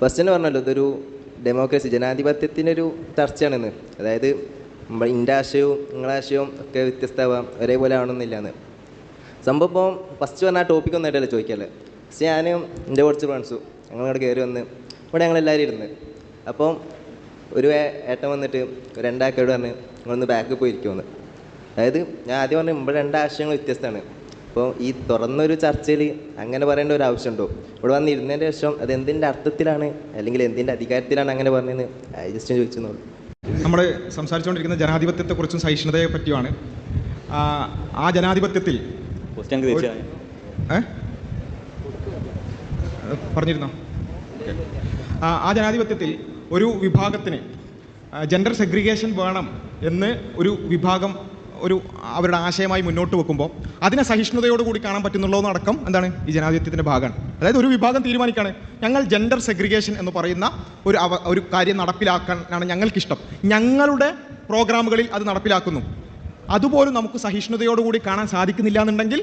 First തന്നെ പറഞ്ഞല്ലോ, ഇതൊരു ഡെമോക്രസി ജനാധിപത്യത്തിനൊരു ചർച്ചയാണെന്ന്. അതായത് എൻ്റെ ആശയവും നിങ്ങളുടെ ആശയവും ഒക്കെ വ്യത്യസ്തമാവാം, ഒരേപോലെ ആവണമെന്നില്ലാന്ന്. സംഭവം ഇപ്പോൾ ഫസ്റ്റ് പറഞ്ഞാൽ ആ ടോപ്പിക് ഒന്നും ആയിട്ടല്ലേ ചോദിക്കാമല്ലേ. പക്ഷേ ഞാനും എൻ്റെ കുറച്ച് ഫ്രണ്ട്സും ഞങ്ങളിവിടെ കയറി വന്ന് ഇവിടെ ഞങ്ങളെല്ലാവരും ഇരുന്ന്. അപ്പം ഒരു ഏട്ടൻ വന്നിട്ട് രണ്ടാക്കോട് പറഞ്ഞ് നിങ്ങളൊന്ന് ബാക്കിൽ പോയിരിക്കുമെന്ന്. അതായത് ഞാൻ ആദ്യം പറഞ്ഞു ഇവിടെ രണ്ട് ആശയങ്ങൾ വ്യത്യസ്തമാണ്. അപ്പോൾ ഈ തുറന്നൊരു ചർച്ചയിൽ അങ്ങനെ പറയേണ്ട ഒരു ആവശ്യമുണ്ടോ? ഇവിടെ വന്ന് ഇരുന്നതിൻ്റെ ശേഷം അത് എന്തിൻ്റെ അർത്ഥത്തിലാണ് അല്ലെങ്കിൽ എന്തിൻ്റെ അധികാരത്തിലാണ് അങ്ങനെ പറഞ്ഞതെന്ന് ജസ്റ്റ് ചോദിച്ചെന്നുള്ളൂ. നമ്മൾ സംസാരിച്ചുകൊണ്ടിരിക്കുന്ന ജനാധിപത്യത്തെക്കുറിച്ചും സഹിഷ്ണുതയെ പറ്റിയുമാണ്. ആ ജനാധിപത്യത്തിൽ പറഞ്ഞിരുന്നോ? ആ ജനാധിപത്യത്തിൽ ഒരു വിഭാഗത്തിന് ജെൻഡർ സെഗ്രിഗേഷൻ വേണം എന്ന് ഒരു വിഭാഗം അവരുടെ ആശയമായി മുന്നോട്ട് വെക്കുമ്പോൾ അതിനെ സഹിഷ്ണുതയോടുകൂടി കാണാൻ പറ്റുന്നുള്ളതെന്നടക്കം എന്താണ് ഈ ജനാധിപത്യത്തിൻ്റെ ഭാഗമാണ്. അതായത് ഒരു വിഭാഗം തീരുമാനിക്കുകയാണ് ഞങ്ങൾ ജെൻഡർ സെഗ്രിഗേഷൻ എന്ന് പറയുന്ന ഒരു കാര്യം നടപ്പിലാക്കാനാണ് ഞങ്ങൾക്കിഷ്ടം, ഞങ്ങളുടെ പ്രോഗ്രാമുകളിൽ അത് നടപ്പിലാക്കുന്നു, അതുപോലും നമുക്ക് സഹിഷ്ണുതയോടുകൂടി കാണാൻ സാധിക്കുന്നില്ല എന്നുണ്ടെങ്കിൽ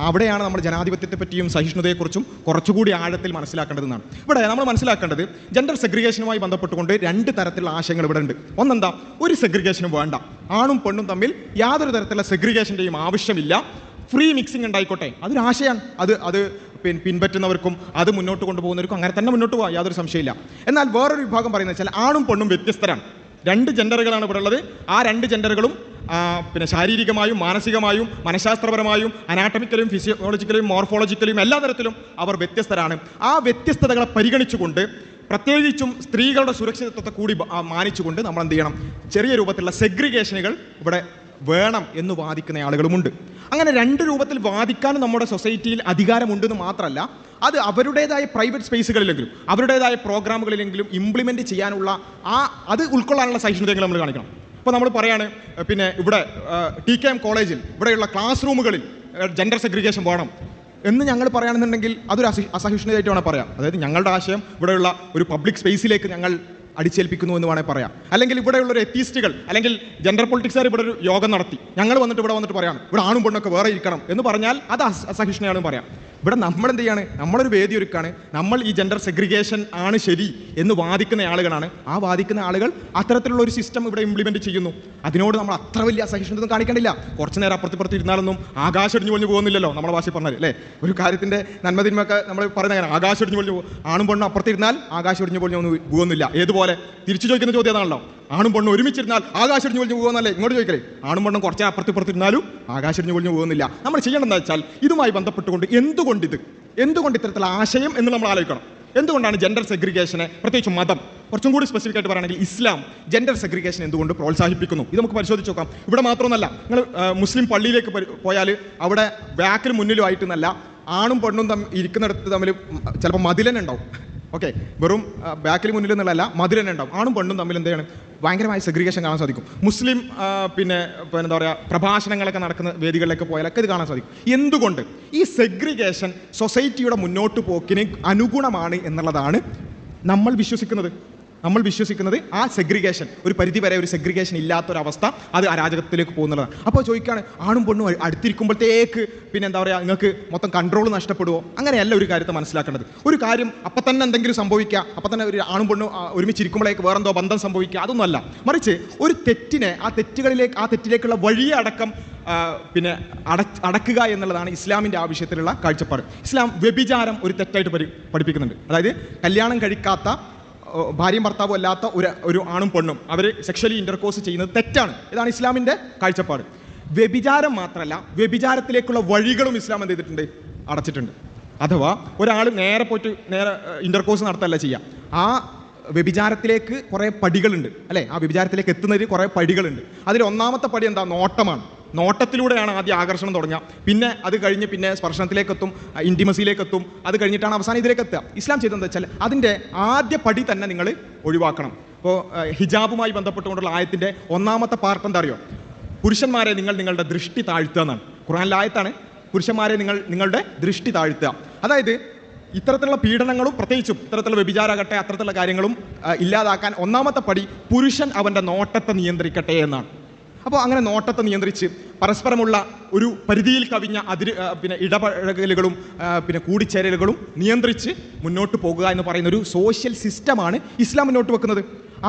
അവിടെയാണ് നമ്മൾ ജനാധിപത്യത്തെ പറ്റിയും സഹിഷ്ണുതയെക്കുറിച്ചും കുറച്ചുകൂടി ആഴത്തിൽ മനസ്സിലാക്കേണ്ടതെന്നാണ്. ഇവിടെ നമ്മൾ മനസ്സിലാക്കേണ്ടത് ജെൻഡർ സെഗ്രിഗേഷനുമായി ബന്ധപ്പെട്ടുകൊണ്ട് രണ്ട് തരത്തിലുള്ള ആശയങ്ങൾ ഇവിടെ ഉണ്ട്. ഒന്നെന്താ, ഒരു സെഗ്രിഗേഷനും വേണ്ട, ആണും പെണ്ണും തമ്മിൽ യാതൊരു തരത്തിലുള്ള സെഗ്രിഗേഷൻ്റെയും ആവശ്യമില്ല, ഫ്രീ മിക്സിംഗ് ഉണ്ടായിക്കോട്ടെ, അതൊരു ആശയമാണ്. അത് പിൻപറ്റുന്നവർക്കും അത് മുന്നോട്ട് കൊണ്ടുപോകുന്നവർക്കും അങ്ങനെ തന്നെ മുന്നോട്ട് പോകാം, യാതൊരു സംശയമില്ല. എന്നാൽ വേറൊരു വിഭാഗം പറയുന്നത് വെച്ചാൽ ആണും പെണ്ണും വ്യത്യസ്തരാണ്, രണ്ട് ജെൻഡറുകളാണ് ഇവിടെ ഉള്ളത്. ആ രണ്ട് ജെൻഡറുകളും ശാരീരികമായും മാനസികമായും മനഃശാസ്ത്രപരമായും അനാട്ടമിക്കലും ഫിസിയോളജിക്കലും മോർഫോളജിക്കലും എല്ലാ തരത്തിലും അവർ വ്യത്യസ്തരാണ്. ആ വ്യത്യസ്തതകളെ പരിഗണിച്ചുകൊണ്ട് പ്രത്യേകിച്ചും സ്ത്രീകളുടെ സുരക്ഷിതത്വത്തെ കൂടി മാനിച്ചുകൊണ്ട് നമ്മൾ എന്ത് ചെയ്യണം, ചെറിയ രൂപത്തിലുള്ള സെഗ്രിഗേഷനുകൾ ഇവിടെ വേണം എന്ന് വാദിക്കുന്ന ആളുകളുമുണ്ട്. അങ്ങനെ രണ്ട് രൂപത്തിൽ വാദിക്കാനും നമ്മുടെ സൊസൈറ്റിയിൽ അധികാരമുണ്ടെന്ന് മാത്രമല്ല, അത് അവരുടേതായ പ്രൈവറ്റ് സ്പേസുകളിലെങ്കിലും അവരുടേതായ പ്രോഗ്രാമുകളിലെങ്കിലും ഇംപ്ലിമെൻറ്റ് ചെയ്യാനുള്ള അത് ഉൾക്കൊള്ളാനുള്ള സഹിഷ്ണുതകൾ നമ്മൾ കാണിക്കണം. ഇപ്പോൾ നമ്മൾ പറയാണ് ഇവിടെ TKM കോളേജിൽ ഇവിടെയുള്ള ക്ലാസ് റൂമുകളിൽ ജെൻഡർ സെഗ്രിഗേഷൻ വേണം എന്ന് ഞങ്ങൾ പറയുകയാണെന്നുണ്ടെങ്കിൽ അതൊരു അസഹിഷ്ണുതയായിട്ട് വേണം പറയാം. അതായത് ഞങ്ങളുടെ ആശയം ഇവിടെയുള്ള ഒരു പബ്ലിക് സ്പേസിലേക്ക് ഞങ്ങൾ അടിച്ചേൽപ്പിക്കുന്നു എന്ന് വേണമെങ്കിൽ പറയാം. അല്ലെങ്കിൽ ഇവിടെയുള്ളൊരു എത്തീസ്റ്റുകൾ അല്ലെങ്കിൽ ജെൻഡർ പൊളിറ്റിക്സുകാർ ഇവിടെ ഒരു യോഗം നടത്തി, ഞങ്ങൾ ഇവിടെ വന്നിട്ട് പറയാണ് ഇവിടെ ആണും പെണ്ണൊക്കെ വേറെ ഇരിക്കണം എന്ന് പറഞ്ഞാൽ അത് അസഹിഷ്ണുതയാണെന്ന് പറയാം. ഇവിടെ നമ്മൾ എന്ത് ചെയ്യാണ്, നമ്മളൊരു വേദി ഒരുക്കാണ്, നമ്മൾ ഈ ജെൻഡർ സെഗ്രിഗേഷൻ ആണ് ശരി എന്ന് വാദിക്കുന്ന ആളുകളാണ്. ആ വാദിക്കുന്ന ആളുകൾ അത്തരത്തിലുള്ള ഒരു സിസ്റ്റം ഇവിടെ ഇംപ്ലിമെൻറ്റ് ചെയ്യുന്നു. അതിനോട് നമ്മൾ അത്ര വലിയ അസഹിഷ്ണുത കാണിക്കേണ്ടില്ല. കുറച്ച് നേരം അപ്പുറത്ത് ഇരുന്നാലൊന്നും ആകാശം ഇടിഞ്ഞു പൊളിഞ്ഞു പോകുന്നില്ലല്ലോ. നമ്മുടെ ഭാഷ പറഞ്ഞാൽ അല്ലേ, ഒരു കാര്യത്തിൻ്റെ നന്മതിന്മൊക്കെ നമ്മൾ പറയുന്ന അങ്ങനെ ആകാശം ഇടിഞ്ഞു പൊളിഞ്ഞു ആണും പെണ്ണും അപ്പുറത്തിരുന്നാൽ ആകാശം ഇടിഞ്ഞു പൊളിഞ്ഞു പോകുന്നില്ല. ഏതുപോലെ തിരിച്ചു ചോദിക്കുന്ന ചോദ്യം അതാണല്ലോ, ആണും പെണ്ണും ഒരുമിച്ചിരുന്നാൽ ആകാശം ഇടിഞ്ഞു പൊളിഞ്ഞു പോകുന്നല്ലേ ഇങ്ങോട്ട് ചോദിക്കലേ. ആണും പെണ്ണും കുറച്ച് അപ്പുറത്തിരുന്നാലും ആകാശം ഇടിഞ്ഞു പൊളിഞ്ഞു പോകുന്നില്ല. നമ്മൾ ചെയ്യേണ്ടതെന്ന് വെച്ചാൽ ഇതുമായി ബന്ധപ്പെട്ടുകൊണ്ട് എന്തുകൊണ്ട് ഇത്തരത്തിലുള്ള ആശയം എന്ന് നമ്മൾ ആലോചിക്കണം. എന്തുകൊണ്ടാണ് ജെൻഡർ സെഗ്രിഗേഷനെ, പ്രത്യേകിച്ച് മതം, കുറച്ചും കൂടി സ്പെസിഫിക് ആയിട്ട് പറയുകയാണെങ്കിൽ ഇസ്ലാം ജെൻഡർ സെഗ്രിഗേഷൻ എന്തുകൊണ്ട് പ്രോത്സാഹിപ്പിക്കുന്നു? ഇത് നമുക്ക് പരിശോധിച്ച് നോക്കാം. ഇവിടെ മാത്രമൊന്നല്ല, നിങ്ങൾ മുസ്ലിം പള്ളിയിലേക്ക് പോയാൽ അവിടെ ബാക്കിലും മുന്നിലും ആയിട്ടെന്നല്ല, ആണും പെണ്ണും ഇരിക്കുന്നിടത്ത് തമ്മിൽ ചിലപ്പോൾ മതിലന്നെ ഉണ്ടാവും. ഓക്കെ, വെറും ബാക്കിൽ മുന്നിൽ എന്നുള്ളതല്ല, മതിലന്നെ ഉണ്ടാവും. ആണും പെണ്ണും തമ്മിൽ എന്താണ് ഭയങ്കരമായ സെഗ്രിഗേഷൻ കാണാൻ സാധിക്കും. മുസ്ലിം എന്താ പറയുക പ്രഭാഷണങ്ങളൊക്കെ നടക്കുന്ന വേദികളിലേക്ക് പോയാലൊക്കെ ഇത് കാണാൻ സാധിക്കും. എന്തുകൊണ്ട് ഈ സെഗ്രിഗേഷൻ സൊസൈറ്റിയുടെ മുന്നോട്ട് പോക്കിന് അനുഗുണമാണ് എന്നുള്ളതാണ് നമ്മൾ വിശ്വസിക്കുന്നത്. ആ സെഗ്രിഗേഷൻ ഒരു പരിധിവരെ ഒരു സെഗ്രിഗേഷൻ ഇല്ലാത്തൊരവസ്ഥ അത് അരാജകത്തിലേക്ക് പോകുന്നതാണ്. അപ്പോൾ ചോദിക്കുകയാണ്, ആണും പെണ്ണും അടുത്തിരിക്കുമ്പോഴത്തേക്ക് എന്താ പറയുക, നിങ്ങൾക്ക് മൊത്തം കൺട്രോൾ നഷ്ടപ്പെടുമോ? അങ്ങനെയല്ല ഒരു കാര്യത്തെ മനസ്സിലാക്കേണ്ടത്. ഒരു കാര്യം അപ്പം തന്നെ എന്തെങ്കിലും സംഭവിക്കുക, അപ്പം തന്നെ ഒരു ആണും പെണ്ണും ഒരുമിച്ചിരിക്കുമ്പോഴേക്ക് വേറെന്തോ ബന്ധം സംഭവിക്കുക, അതൊന്നുമല്ല. മറിച്ച് ഒരു തെറ്റിനെ ആ തെറ്റിലേക്കുള്ള വഴിയെ അടക്കം അടക്കുക എന്നുള്ളതാണ് ഇസ്ലാമിൻ്റെ ആവശ്യത്തിലുള്ള കാഴ്ചപ്പാട്. ഇസ്ലാം വ്യഭിചാരം ഒരു തെറ്റായിട്ട് പഠിപ്പിക്കുന്നുണ്ട്. അതായത് കല്യാണം കഴിക്കാത്ത ഭാര്യയും ഭർത്താവും അല്ലാത്ത ഒരു ആണും പെണ്ണും അവർ സെക്ഷലി ഇൻ്റർകോഴ്സ് ചെയ്യുന്നത് തെറ്റാണ്. ഇതാണ് ഇസ്ലാമിൻ്റെ കാഴ്ചപ്പാട്. വ്യഭിചാരം മാത്രമല്ല, വ്യഭിചാരത്തിലേക്കുള്ള വഴികളും ഇസ്ലാം എന്ത് ചെയ്തിട്ടുണ്ട്, അടച്ചിട്ടുണ്ട്. അഥവാ ഒരാൾ നേരെ ഇൻ്റർകോഴ്സ് നടത്തല്ല ചെയ്യുക, ആ വ്യഭിചാരത്തിലേക്ക് കുറേ പടികളുണ്ട് അല്ലേ. ആ വ്യഭിചാരത്തിലേക്ക് എത്തുന്നതിൽ കുറേ പടികളുണ്ട്. അതിൽ ഒന്നാമത്തെ പടി എന്താ, നോട്ടമാണ്. നോട്ടത്തിലൂടെയാണ് ആദ്യം ആകർഷണം തുടങ്ങുക, പിന്നെ അത് കഴിഞ്ഞ് പിന്നെ സ്പർശനത്തിലേക്കെത്തും, ഇൻറ്റിമസിയിലേക്കെത്തും, അത് കഴിഞ്ഞിട്ടാണ് അവസാനം ഇതിലേക്ക് എത്തുക. ഇസ്ലാം ചെയ്തതെന്ന് വെച്ചാൽ അതിൻ്റെ ആദ്യ പടി തന്നെ നിങ്ങൾ ഒഴിവാക്കണം. ഇപ്പോൾ ഹിജാബുമായി ബന്ധപ്പെട്ടുകൊണ്ടുള്ള ആയത്തിൻ്റെ ഒന്നാമത്തെ പാർട്ട് എന്താ അറിയോ, പുരുഷന്മാരെ നിങ്ങളുടെ ദൃഷ്ടി താഴ്ത്തുക എന്നാണ്. ഖുർആനിലെ ആയത്താണ്, പുരുഷന്മാരെ നിങ്ങളുടെ ദൃഷ്ടി താഴ്ത്തുക. അതായത് ഇത്തരത്തിലുള്ള പീഡനങ്ങളും പ്രത്യേകിച്ചും ഇത്തരത്തിലുള്ള വ്യഭിചാരാകട്ടെ അത്തരത്തിലുള്ള കാര്യങ്ങളും ഇല്ലാതാക്കാൻ ഒന്നാമത്തെ പടി പുരുഷൻ അവൻ്റെ നോട്ടത്തെ നിയന്ത്രിക്കട്ടെ എന്നാണ്. അപ്പോൾ അങ്ങനെ നോട്ടത്തെ നിയന്ത്രിച്ച് പരസ്പരമുള്ള ഒരു പരിധിയിൽ കവിഞ്ഞ പിന്നെ ഇടപഴകലുകളും പിന്നെ കൂടിച്ചേരലുകളും നിയന്ത്രിച്ച് മുന്നോട്ട് പോകുക എന്ന് പറയുന്ന ഒരു സോഷ്യൽ സിസ്റ്റമാണ് ഇസ്ലാം മുന്നോട്ട് വെക്കുന്നത്.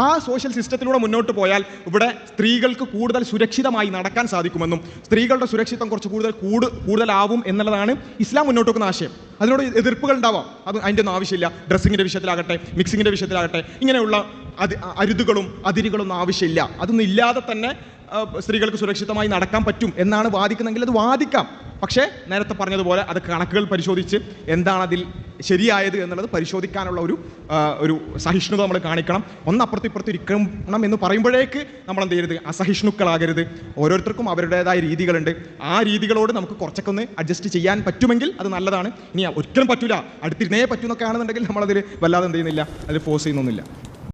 ആ സോഷ്യൽ സിസ്റ്റത്തിലൂടെ മുന്നോട്ട് പോയാൽ ഇവിടെ സ്ത്രീകൾക്ക് കൂടുതൽ സുരക്ഷിതമായി നടക്കാൻ സാധിക്കുമെന്നും സ്ത്രീകളുടെ സുരക്ഷിതം കുറച്ച് കൂടുതലാവും എന്നുള്ളതാണ് ഇസ്ലാം മുന്നോട്ട് വെക്കുന്ന ആശയം. അതിനോട് എതിർപ്പുകൾ ഉണ്ടാവാം, അതിൻ്റെ ഒന്നും ആവശ്യമില്ല. ഡ്രസ്സിങ്ങിൻ്റെ വിഷയത്തിലാകട്ടെ, മിക്സിങ്ങിൻ്റെ വിഷയത്തിലാകട്ടെ, ഇങ്ങനെയുള്ള അരുതുകളും അതിരുകളൊന്നും ആവശ്യമില്ല. അതൊന്നും ഇല്ലാതെ തന്നെ സ്ത്രീകൾക്ക് സുരക്ഷിതമായി നടക്കാൻ പറ്റും എന്നാണ് വാദിക്കുന്നതെങ്കിൽ അത് വാദിക്കാം. പക്ഷേ നേരത്തെ പറഞ്ഞതുപോലെ അത് കണക്കുകൾ പരിശോധിച്ച് എന്താണ് അതിൽ ശരിയായത് എന്നുള്ളത് പരിശോധിക്കാനുള്ള ഒരു സഹിഷ്ണുത നമ്മൾ കാണിക്കണം. ഒന്നപ്പുറത്ത് ഇപ്പുറത്ത് ഇരിക്കണം എന്ന് പറയുമ്പോഴേക്ക് നമ്മൾ എന്ത് ചെയ്യരുത്, അസഹിഷ്ണുക്കളാകരുത്. ഓരോരുത്തർക്കും അവരുടേതായ രീതികളുണ്ട്. ആ രീതികളോട് നമുക്ക് കുറച്ചൊക്കെ ഒന്ന് അഡ്ജസ്റ്റ് ചെയ്യാൻ പറ്റുമെങ്കിൽ അത് നല്ലതാണ്. ഇനി ഒരിക്കലും പറ്റൂല, അടുത്തിരുന്നേ പറ്റുമെന്നൊക്കെ ആണെന്നുണ്ടെങ്കിൽ നമ്മളതിൽ വല്ലാതെ എന്ത് ചെയ്യുന്നില്ല, അതിൽ ഫോഴ്സ് ചെയ്യുന്നൊന്നുമില്ല.